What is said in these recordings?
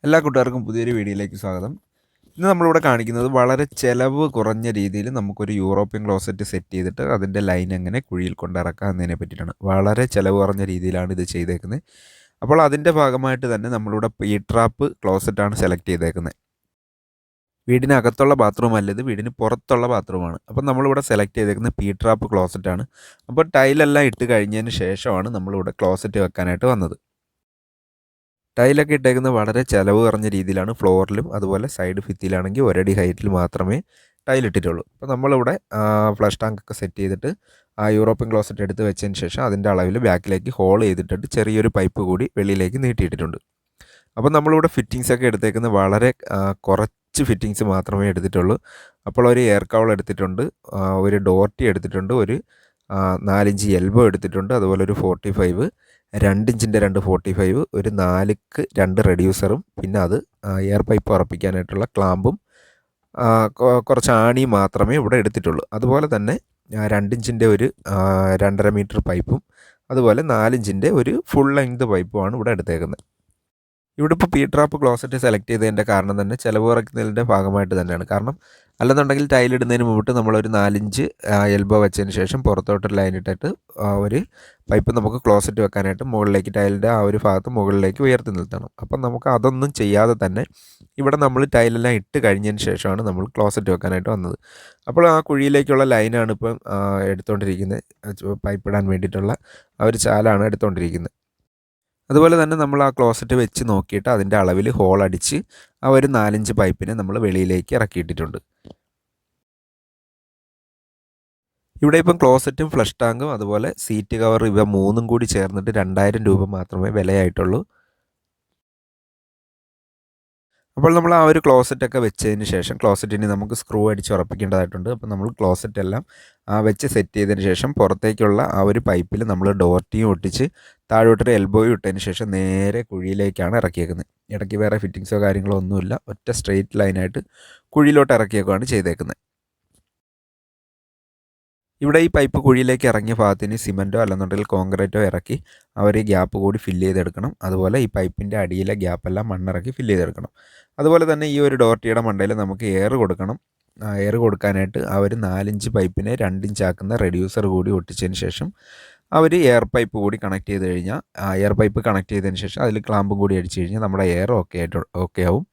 എല്ലാ കൂട്ടുകാർക്കും പുതിയൊരു വീഡിയോയിലേക്ക് സ്വാഗതം. ഇന്ന് നമ്മളിവിടെ കാണിക്കുന്നത് വളരെ ചിലവ് കുറഞ്ഞ രീതിയിൽ നമുക്കൊരു യൂറോപ്യൻ ക്ലോസറ്റ് സെറ്റ് ചെയ്തിട്ട് അതിൻ്റെ ലൈൻ എങ്ങനെ കുഴിയിൽ കൊണ്ടിറക്കാം എന്നതിനെ പറ്റിയിട്ടാണ്. വളരെ ചിലവ് കുറഞ്ഞ രീതിയിലാണ് ഇത് ചെയ്തേക്കുന്നത്. അപ്പോൾ അതിൻ്റെ ഭാഗമായിട്ട് തന്നെ നമ്മളിവിടെ പീ ട്രാപ്പ് ക്ലോസറ്റാണ് സെലക്ട് ചെയ്തേക്കുന്നത്. വീടിനകത്തുള്ള ബാത്റൂം അല്ല, ഇത് വീടിന് പുറത്തുള്ള ബാത്റൂമാണ്. അപ്പോൾ നമ്മളിവിടെ സെലക്ട് ചെയ്തേക്കുന്നത് പീ ട്രാപ്പ് ക്ലോസറ്റാണ്. അപ്പോൾ ടൈലെല്ലാം ഇട്ട് കഴിഞ്ഞതിന് ശേഷമാണ് നമ്മളിവിടെ ക്ലോസറ്റ് വെക്കാനായിട്ട് വന്നത്. ടൈലൊക്കെ ഇട്ടേക്കുന്നത് വളരെ ചിലവ് കുറഞ്ഞ രീതിയിലാണ്. ഫ്ലോറിലും അതുപോലെ സൈഡ് ഭിത്തിയിലാണെങ്കിൽ ഒരടി ഹൈറ്റിൽ മാത്രമേ ടൈലിട്ടിട്ടുള്ളൂ. അപ്പോൾ നമ്മളിവിടെ ഫ്ലഷ് ടാങ്കൊക്കെ സെറ്റ് ചെയ്തിട്ട് ആ യൂറോപ്യൻ ക്ലോസറ്റ് എടുത്ത് വെച്ചതിന് ശേഷം അതിൻ്റെ അളവിൽ ബാക്കിലേക്ക് ഹോൾ ചെയ്തിട്ടിട്ട് ചെറിയൊരു പൈപ്പ് കൂടി വെളിയിലേക്ക് നീട്ടിയിട്ടിട്ടുണ്ട്. അപ്പോൾ നമ്മളിവിടെ ഫിറ്റിങ്സൊക്കെ എടുത്തേക്കുന്നത് വളരെ കുറച്ച് ഫിറ്റിങ്സ് മാത്രമേ എടുത്തിട്ടുള്ളൂ. അപ്പോൾ ഒരു എയർ കവൾ എടുത്തിട്ടുണ്ട്, ഒരു ഡോർട്ടി എടുത്തിട്ടുണ്ട്, ഒരു 4 ഇഞ്ച് എൽബോ എടുത്തിട്ടുണ്ട്, അതുപോലെ ഒരു 45, 2 ഇഞ്ചിൻ്റെ 2 45, ഒരു 4ക്ക് 2 റെഡ്യൂസറും, പിന്നെ അത് എയർ പൈപ്പ് ഉറപ്പിക്കാനായിട്ടുള്ള ക്ലാമ്പും കുറച്ച് ആണിയും മാത്രമേ ഇവിടെ എടുത്തിട്ടുള്ളൂ. അതുപോലെ തന്നെ 2 ഇഞ്ചിൻ്റെ ഒരു 2.5 മീറ്റർ പൈപ്പും അതുപോലെ 4 ഇഞ്ചിൻ്റെ ഒരു ഫുൾ ലെങ്ത് പൈപ്പുമാണ് ഇവിടെ എടുത്തേക്കുന്നത്. ഇവിടെ ഇപ്പോൾ പീ ട്രാപ്പ് ക്ലോസറ്റ് സെലക്ട് ചെയ്തതിൻ്റെ കാരണം തന്നെ ചിലവ് കുറയ്ക്കുന്നതിൻ്റെ ഭാഗമായിട്ട് തന്നെയാണ്. കാരണം അല്ലെന്നുണ്ടെങ്കിൽ ടൈലിടുന്നതിന് മുമ്പിട്ട് നമ്മളൊരു 4 ഇഞ്ച് എൽബോ വെച്ചതിന് ശേഷം പുറത്തോട്ട് ലൈൻ ഇട്ടിട്ട് ഒരു പൈപ്പ് നമുക്ക് ക്ലോസറ്റ് വെക്കാനായിട്ട് മുകളിലേക്ക് ടൈലിൻ്റെ ആ ഒരു ഭാഗത്ത് മുകളിലേക്ക് ഉയർത്തി നിർത്തണം. അപ്പം നമുക്ക് അതൊന്നും ചെയ്യാതെ തന്നെ ഇവിടെ നമ്മൾ ടൈലെല്ലാം ഇട്ട് കഴിഞ്ഞതിന് ശേഷമാണ് നമ്മൾ ക്ലോസറ്റ് വെക്കാനായിട്ട് വന്നത്. അപ്പോൾ ആ കുഴിയിലേക്കുള്ള ലൈനാണ് ഇപ്പം എടുത്തുകൊണ്ടിരിക്കുന്നത്. പൈപ്പ് ഇടാൻ വേണ്ടിയിട്ടുള്ള ആ ഒരു ചാലാണ് എടുത്തുകൊണ്ടിരിക്കുന്നത്. അതുപോലെ തന്നെ നമ്മൾ ആ ക്ലോസറ്റ് വെച്ച് നോക്കിയിട്ട് അതിൻ്റെ അളവിൽ ഹോൾ അടിച്ച് ആ ഒരു 4 ഇഞ്ച് പൈപ്പിനെ നമ്മൾ വെളിയിലേക്ക് ഇറക്കിയിട്ടിട്ടുണ്ട്. ഇവിടെ ഇപ്പം ക്ലോസറ്റും ഫ്ലഷ് ടാങ്കും അതുപോലെ സീറ്റ് കവർ ഇവ മൂന്നും കൂടി ചേർന്നിട്ട് 2000 രൂപ മാത്രമേ വിലയായിട്ടുള്ളൂ. അപ്പോൾ നമ്മൾ ആ ഒരു ക്ലോസറ്റൊക്കെ വെച്ചതിന് ശേഷം ക്ലോസറ്റിന് നമുക്ക് സ്ക്രൂ അടിച്ച് ഉറപ്പിക്കേണ്ടതായിട്ടുണ്ട്. അപ്പോൾ നമ്മൾ ക്ലോസറ്റ് എല്ലാം വെച്ച് സെറ്റ് ചെയ്തതിന് ശേഷം പുറത്തേക്കുള്ള ആ ഒരു പൈപ്പിൽ നമ്മൾ ഡോർട്ടിയും ഒട്ടിച്ച് താഴോട്ടൊരു എൽബോയും ഇട്ടതിന് ശേഷം നേരെ കുഴിയിലേക്കാണ് ഇറക്കിയേക്കുന്നത്. ഇടയ്ക്ക് വേറെ ഫിറ്റിങ്സോ കാര്യങ്ങളോ ഒന്നുമില്ല, ഒറ്റ സ്ട്രെയിറ്റ് ലൈനായിട്ട് കുഴിയിലോട്ട് ഇറക്കിയേക്കുകയാണ് ചെയ്തേക്കുന്നത്. ഇവിടെ ഈ പൈപ്പ് കുഴിയിലേക്ക് ഇറങ്ങിയ ഭാഗത്തിന് സിമൻറ്റോ അല്ലെന്നുണ്ടെങ്കിൽ കോൺക്രീറ്റോ ഇറക്കി അവർ ഈ ഗ്യാപ്പ് കൂടി ഫില്ല് ചെയ്തെടുക്കണം. അതുപോലെ ഈ പൈപ്പിൻ്റെ അടിയിലെ ഗ്യാപ്പെല്ലാം മണ്ണിറക്കി ഫില്ല് ചെയ്തെടുക്കണം. അതുപോലെ തന്നെ ഈ ഒരു ഡോർട്ടിയുടെ മണ്ടയിൽ നമുക്ക് എയർ കൊടുക്കണം. എയർ കൊടുക്കാനായിട്ട് ആ ഒരു 4 ഇഞ്ച് പൈപ്പിനെ 2 ഇഞ്ച് ആക്കുന്ന റെഡ്യൂസർ കൂടി ഒട്ടിച്ചതിന് ശേഷം അവർ എയർ പൈപ്പ് കൂടി കണക്ട് ചെയ്ത് കഴിഞ്ഞാൽ എയർ പൈപ്പ് കണക്ട് ചെയ്തതിന് ശേഷം അതിൽ ക്ലാമ്പും കൂടി അടിച്ച് കഴിഞ്ഞാൽ നമ്മുടെ എയർ ഓക്കെ ആവും.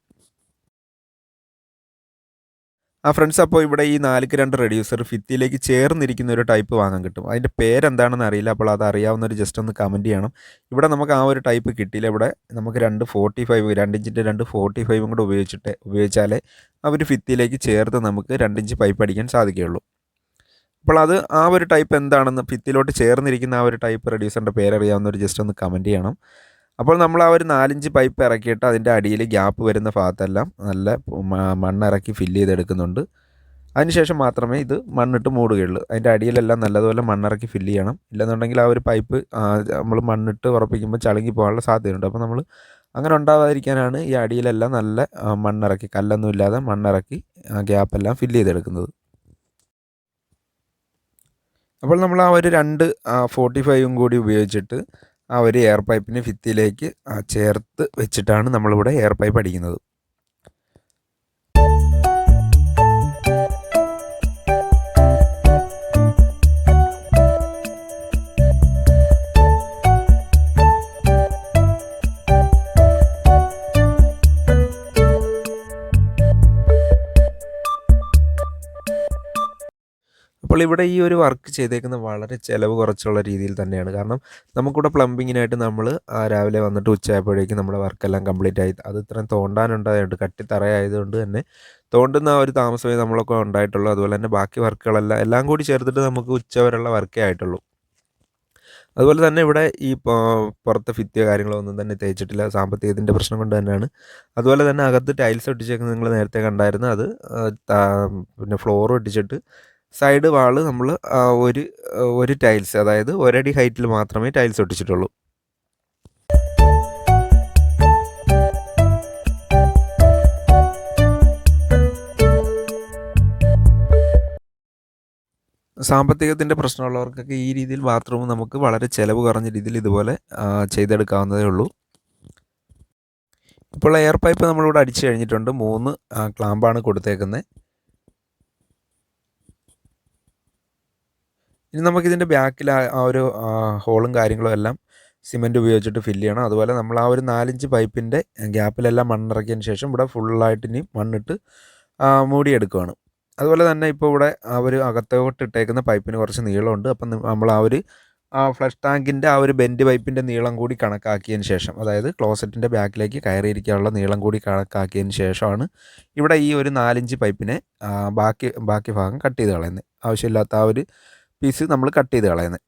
ഫ്രണ്ട്സ്, അപ്പോൾ ഇവിടെ ഈ 4ക്ക് 2 റെഡ്യൂസർ ഭിത്തിയിലേക്ക് ചേർന്നിരിക്കുന്ന ഒരു ടൈപ്പ് വാങ്ങാൻ കിട്ടും. അതിൻ്റെ പേരെന്താണെന്ന് അറിയില്ല. അപ്പോൾ അത് അറിയാവുന്നവർ ജസ്റ്റ് ഒന്ന് കമൻറ്റ് ചെയ്യണം. ഇവിടെ നമുക്ക് ആ ഒരു ടൈപ്പ് കിട്ടിയില്ല. ഇവിടെ നമുക്ക് 2 ഇഞ്ചിൻ്റെ 2 45 കൂടെ ഉപയോഗിച്ചാലേ ആ ഒരു ഭിത്തിയിലേക്ക് ചേർത്ത് നമുക്ക് 2 ഇഞ്ച് പൈപ്പ് അടിക്കാൻ സാധിക്കുകയുള്ളൂ. അപ്പോൾ അത് ആ ഒരു ടൈപ്പ് എന്താണെന്ന്, ഭിത്തിയിലോട്ട് ചേർന്നിരിക്കുന്ന ആ ഒരു ടൈപ്പ് റെഡ്യൂസറിൻ്റെ പേരറിയാവുന്നവർ ജസ്റ്റ് ഒന്ന് കമൻറ്റ് ചെയ്യണം. അപ്പോൾ നമ്മൾ ആ ഒരു 4 ഇഞ്ച് പൈപ്പ് ഇറക്കിയിട്ട് അതിൻ്റെ അടിയിൽ ഗ്യാപ്പ് വരുന്ന ഭാഗത്തെല്ലാം നല്ല മണ്ണിറക്കി ഫില്ല് ചെയ്തെടുക്കുന്നുണ്ട്. അതിനുശേഷം മാത്രമേ ഇത് മണ്ണിട്ട് മൂടുകയുള്ളൂ. അതിൻ്റെ അടിയിലെല്ലാം നല്ലതുപോലെ മണ്ണിറക്കി ഫില്ല് ചെയ്യണം. ഇല്ലെന്നുണ്ടെങ്കിൽ ആ ഒരു പൈപ്പ് നമ്മൾ മണ്ണിട്ട് ഉറപ്പിക്കുമ്പോൾ ചളുങ്ങി പോകാനുള്ള സാധ്യതയുണ്ട്. അപ്പോൾ നമ്മൾ അങ്ങനെ ഉണ്ടാകാതിരിക്കാനാണ് ഈ അടിയിലെല്ലാം നല്ല മണ്ണിറക്കി, കല്ലൊന്നും ഇല്ലാതെ മണ്ണിറക്കി ഗ്യാപ്പെല്ലാം ഫില്ല് ചെയ്തെടുക്കുന്നത്. അപ്പോൾ നമ്മൾ ആ ഒരു 2 45 കൂടി ഉപയോഗിച്ചിട്ട് ആ ഒരു എയർ പൈപ്പിനെ ഭിത്തിയിലേക്ക് ചേർത്ത് വെച്ചിട്ടാണ് നമ്മളിവിടെ എയർ പൈപ്പ് അടിക്കുന്നത്. അപ്പോൾ ഇവിടെ ഈ ഒരു വർക്ക് ചെയ്തേക്കുന്നത് വളരെ ചിലവ് കുറച്ചുള്ള രീതിയിൽ തന്നെയാണ്. കാരണം നമുക്കിവിടെ പ്ലംബിങ്ങിനായിട്ട് നമ്മൾ രാവിലെ വന്നിട്ട് ഉച്ചയായപ്പോഴേക്കും നമ്മുടെ വർക്കെല്ലാം കംപ്ലീറ്റ് ആയി. അത് ഇത്രയും തോണ്ടാനുണ്ടായതുകൊണ്ട്, കട്ടിത്തറയായതുകൊണ്ട് തന്നെ തോണ്ടുന്ന ആ ഒരു താമസമേ നമ്മളൊക്കെ ഉണ്ടായിട്ടുള്ളൂ. അതുപോലെ തന്നെ ബാക്കി എല്ലാം കൂടി ചേർത്തിട്ട് നമുക്ക് ഉച്ചവരെയുള്ള വർക്കേ ആയിട്ടുള്ളൂ. അതുപോലെ തന്നെ ഇവിടെ ഈ പുറത്തെ ഭിത്തിയോ കാര്യങ്ങളോ ഒന്നും തന്നെ തേച്ചിട്ടില്ല. സാമ്പത്തികത്തിൻ്റെ പ്രശ്നം കൊണ്ട് തന്നെയാണ്. അതുപോലെ തന്നെ അകത്ത് ടൈൽസ് ഒട്ടിച്ചേക്കുന്നത് നിങ്ങൾ നേരത്തെ കണ്ടായിരുന്നു. അത് പിന്നെ ഫ്ലോർ ഒട്ടിച്ചിട്ട് സൈഡ് വാള് നമ്മൾ ഒരു ടൈൽസ്, അതായത് ഒരടി ഹൈറ്റിൽ മാത്രമേ ടൈൽസ് ഒട്ടിച്ചിട്ടുള്ളൂ. സാമ്പത്തികത്തിൻ്റെ പ്രശ്നമുള്ളവർക്കൊക്കെ ഈ രീതിയിൽ ബാത്റൂം നമുക്ക് വളരെ ചിലവ് കുറഞ്ഞ രീതിയിൽ ഇതുപോലെ ചെയ്തെടുക്കാവുന്നതേ ഉള്ളൂ. ഇപ്പോൾ എയർ പൈപ്പ് നമ്മളിവിടെ അടിച്ചു കഴിഞ്ഞിട്ടുണ്ട്. 3 ക്ലാമ്പാണ് കൊടുത്തേക്കുന്നത്. ഇനി നമുക്കിതിൻ്റെ ബാക്കിൽ ആ ഒരു ഹോളും കാര്യങ്ങളും എല്ലാം സിമൻറ്റ് ഉപയോഗിച്ചിട്ട് ഫില്ല് ചെയ്യണം. അതുപോലെ നമ്മൾ ആ ഒരു 4-5 പൈപ്പിൻ്റെ ഗ്യാപ്പിലെല്ലാം മണ്ണിറക്കിയതിന് ശേഷം ഇവിടെ ഫുള്ളായിട്ട് ഇനി മണ്ണിട്ട് മൂടിയെടുക്കുകയാണ്. അതുപോലെ തന്നെ ഇപ്പോൾ ഇവിടെ ആ ഒരു അകത്തോട്ട് ഇട്ടേക്കുന്ന പൈപ്പിന് കുറച്ച് നീളമുണ്ട്. അപ്പം നമ്മൾ ആ ഒരു ഫ്ലഷ് ടാങ്കിൻ്റെ ആ ഒരു ബെൻഡ് പൈപ്പിൻ്റെ നീളം കൂടി കണക്കാക്കിയതിന് ശേഷം, അതായത് ക്ലോസറ്റിൻ്റെ ബാക്കിലേക്ക് കയറിയിരിക്കാനുള്ള നീളം കൂടി കണക്കാക്കിയതിന് ശേഷമാണ് ഇവിടെ ഈ ഒരു 4-5 പൈപ്പിനെ ബാക്കി ഭാഗം കട്ട് ചെയ്ത് കളയുന്നത്. ആവശ്യമില്ലാത്ത ആ ഒരു പീസ് നമ്മൾ കട്ട് ചെയ്ത് കളയുന്നത്.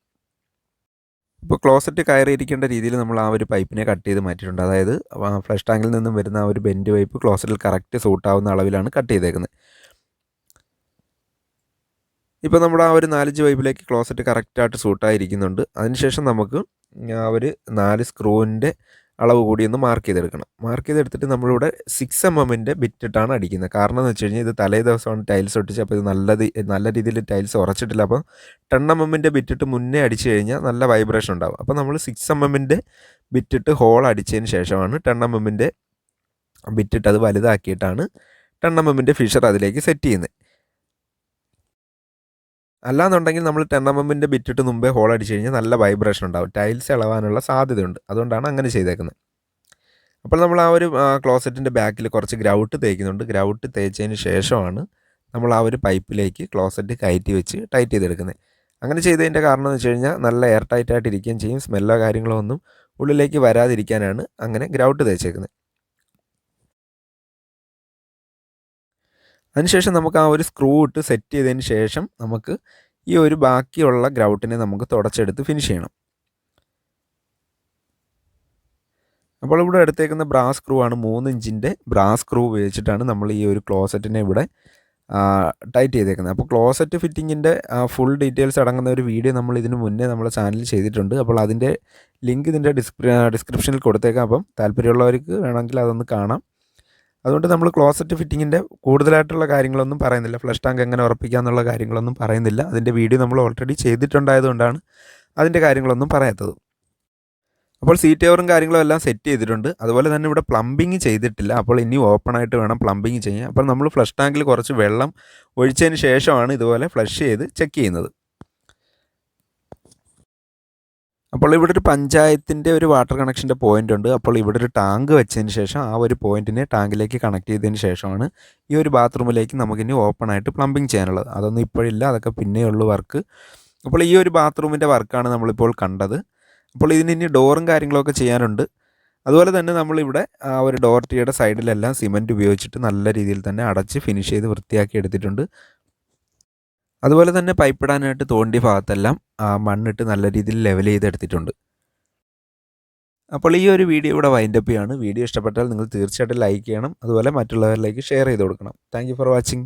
ഇപ്പോൾ ക്ലോസറ്റ് കയറിയിരിക്കേണ്ട രീതിയിൽ നമ്മൾ ആ ഒരു പൈപ്പിനെ കട്ട് ചെയ്ത് മാറ്റിയിട്ടുണ്ട്. അതായത് ഫ്ലഷ് ടാങ്കിൽ നിന്നും വരുന്ന ആ ഒരു ബെൻഡ് പൈപ്പ് ക്ലോസറ്റിൽ കറക്റ്റ് സൂട്ടാവുന്ന അളവിലാണ് കട്ട് ചെയ്തേക്കുന്നത്. ഇപ്പോൾ നമ്മുടെ ആ ഒരു 4-5 പൈപ്പിലേക്ക് ക്ലോസറ്റ് കറക്റ്റായിട്ട് സൂട്ടായിരിക്കുന്നുണ്ട്. അതിനുശേഷം നമുക്ക് ആ ഒരു 4 സ്ക്രൂവിൻ്റെ അളവ് കൂടി ഒന്ന് മാർക്ക് ചെയ്തെടുക്കണം. മാർക്ക് ചെയ്തെടുത്തിട്ട് നമ്മളിവിടെ 6 mm ബിറ്റിട്ടാണ് അടിക്കുന്നത്. കാരണം എന്ന് വെച്ച് കഴിഞ്ഞാൽ ഇത് തലേ ദിവസമാണ് ടൈൽസ് ഒട്ടിച്ച്, അപ്പോൾ ഇത് നല്ല രീതിയിൽ ടൈൽസ് ഉറച്ചിട്ടില്ല. അപ്പോൾ 10 mm ബിറ്റിട്ട് മുന്നേ അടിച്ചു കഴിഞ്ഞാൽ നല്ല വൈബ്രേഷൻ ഉണ്ടാകും. അപ്പോൾ നമ്മൾ 6 mm ബിറ്റിട്ട് ഹോൾ അടിച്ചതിന് ശേഷമാണ് 10 mm ബിറ്റിട്ട് അത് വലുതാക്കിയിട്ടാണ് 10 mm ഫിഷർ അതിലേക്ക് സെറ്റ് ചെയ്യുന്നത്. അല്ലാന്നുണ്ടെങ്കിൽ നമ്മൾ 10 mm ബിറ്റിട്ട് മുമ്പേ ഹോൾ അടിച്ച് കഴിഞ്ഞാൽ നല്ല വൈബ്രേഷൻ ഉണ്ടാവും, ടൈൽസ് ഇളവാനുള്ള സാധ്യതയുണ്ട്. അതുകൊണ്ടാണ് അങ്ങനെ ചെയ്തേക്കുന്നത്. അപ്പോൾ നമ്മൾ ആ ഒരു ക്ലോസറ്റിൻ്റെ ബാക്കിൽ കുറച്ച് ഗ്രൗട്ട് തേക്കുന്നുണ്ട്. ഗ്രൗട്ട് തേച്ചതിന് ശേഷമാണ് നമ്മൾ ആ ഒരു പൈപ്പിലേക്ക് ക്ലോസറ്റ് കയറ്റി വെച്ച് ടൈറ്റ് ചെയ്തെടുക്കുന്നത്. അങ്ങനെ ചെയ്തതിൻ്റെ കാരണം എന്ന് വെച്ച് കഴിഞ്ഞാൽ നല്ല എയർ ടൈറ്റായിട്ട് ഇരിക്കുകയും ചെയ്യും. സ്മെല്ലോ കാര്യങ്ങളോ ഒന്നും ഉള്ളിലേക്ക് വരാതിരിക്കാനാണ് അങ്ങനെ ഗ്രൗട്ട് തേച്ചേക്കുന്നത്. അതിനുശേഷം നമുക്ക് ആ ഒരു സ്ക്രൂ ഇട്ട് സെറ്റ് ചെയ്തതിന് ശേഷം നമുക്ക് ഈ ഒരു ബാക്കിയുള്ള ഗ്രൗട്ടിനെ നമുക്ക് തുടച്ചെടുത്ത് ഫിനിഷ് ചെയ്യണം. അപ്പോൾ ഇവിടെ എടുത്തേക്കുന്ന ബ്രാസ് സ്ക്രൂ ആണ്. 3 ഇഞ്ചിൻ്റെ ബ്രാസ് സ്ക്രൂ ഉപയോഗിച്ചിട്ടാണ് നമ്മൾ ഈ ഒരു ക്ലോസറ്റിനെ ഇവിടെ ടൈറ്റ് ചെയ്തേക്കുന്നത്. അപ്പോൾ ക്ലോസറ്റ് ഫിറ്റിങ്ങിൻ്റെ ഫുൾ ഡീറ്റെയിൽസ് അടങ്ങുന്ന ഒരു വീഡിയോ നമ്മൾ ഇതിന് മുന്നേ നമ്മുടെ ചാനലിൽ ചെയ്തിട്ടുണ്ട്. അപ്പോൾ അതിൻ്റെ ലിങ്ക് ഇതിൻ്റെ ഡിസ്ക്രിപ്ഷനിൽ കൊടുത്തേക്കാം. അപ്പം താല്പര്യമുള്ളവർക്ക് വേണമെങ്കിൽ അതൊന്ന് കാണാം. അതുകൊണ്ട് നമ്മൾ ക്ലോസറ്റ് ഫിറ്റിങ്ങിൻ്റെ കൂടുതലായിട്ടുള്ള കാര്യങ്ങളൊന്നും പറയുന്നില്ല. ഫ്ലഷ് ടാങ്ക് എങ്ങനെ ഉറപ്പിക്കുക എന്നുള്ള കാര്യങ്ങളൊന്നും പറയുന്നില്ല. അതിൻ്റെ വീഡിയോ നമ്മൾ ഓൾറെഡി ചെയ്തിട്ടുണ്ടായതുകൊണ്ടാണ് അതിൻ്റെ കാര്യങ്ങളൊന്നും പറയാത്തത്. അപ്പോൾ സീറ്റ് കവറും കാര്യങ്ങളും എല്ലാം സെറ്റ് ചെയ്തിട്ടുണ്ട്. അതുപോലെ തന്നെ ഇവിടെ പ്ലംബിങ് ചെയ്തിട്ടില്ല. അപ്പോൾ ഇനി ഓപ്പണായിട്ട് വേണം പ്ലംബിങ് ചെയ്യാൻ. അപ്പോൾ നമ്മൾ ഫ്ലഷ് ടാങ്കിൽ കുറച്ച് വെള്ളം ഒഴിച്ചതിന് ശേഷമാണ് ഇതുപോലെ ഫ്ലഷ് ചെയ്ത് ചെക്ക് ചെയ്യുന്നത്. അപ്പോൾ ഇവിടെ ഒരു പഞ്ചായത്തിൻ്റെ ഒരു വാട്ടർ കണക്ഷൻ്റെ പോയിൻ്റ് ഉണ്ട്. അപ്പോൾ ഇവിടെ ഒരു ടാങ്ക് വെച്ചതിന് ശേഷം ആ ഒരു പോയിൻറ്റിനെ ടാങ്കിലേക്ക് കണക്ട് ചെയ്തതിന് ശേഷമാണ് ഈ ഒരു ബാത്റൂമിലേക്ക് നമുക്കിനി ഓപ്പണായിട്ട് പ്ലംബിങ് ചെയ്യാനുള്ളത്. അതൊന്നും ഇപ്പോഴില്ല, അതൊക്കെ പിന്നെയുള്ള വർക്ക്. അപ്പോൾ ഈ ഒരു ബാത്റൂമിൻ്റെ വർക്കാണ് നമ്മളിപ്പോൾ കണ്ടത്. അപ്പോൾ ഇതിന് ഇനി ഡോറും കാര്യങ്ങളൊക്കെ ചെയ്യാനുണ്ട്. അതുപോലെ തന്നെ നമ്മളിവിടെ ആ ഒരു ഡോർ ടീയുടെ സൈഡിലെല്ലാം സിമൻറ്റ് ഉപയോഗിച്ചിട്ട് നല്ല രീതിയിൽ തന്നെ അടച്ച് ഫിനിഷ് ചെയ്ത് വൃത്തിയാക്കി എടുത്തിട്ടുണ്ട്. അതുപോലെ തന്നെ പൈപ്പ് ഇടാനായിട്ട് തോണ്ടിയ ഭാഗത്തെല്ലാം മണ്ണിട്ട് നല്ല രീതിയിൽ ലെവൽ ചെയ്തെടുത്തിട്ടുണ്ട്. അപ്പോൾ ഈ ഒരു വീഡിയോ ഇവിടെ വൈൻഡപ്പ് ചെയ്യാണ്. വീഡിയോ ഇഷ്ടപ്പെട്ടാൽ നിങ്ങൾ തീർച്ചയായിട്ടും ലൈക്ക് ചെയ്യണം. അതുപോലെ മറ്റുള്ളവരിലേക്ക് ഷെയർ ചെയ്ത് കൊടുക്കണം. Thank you for watching.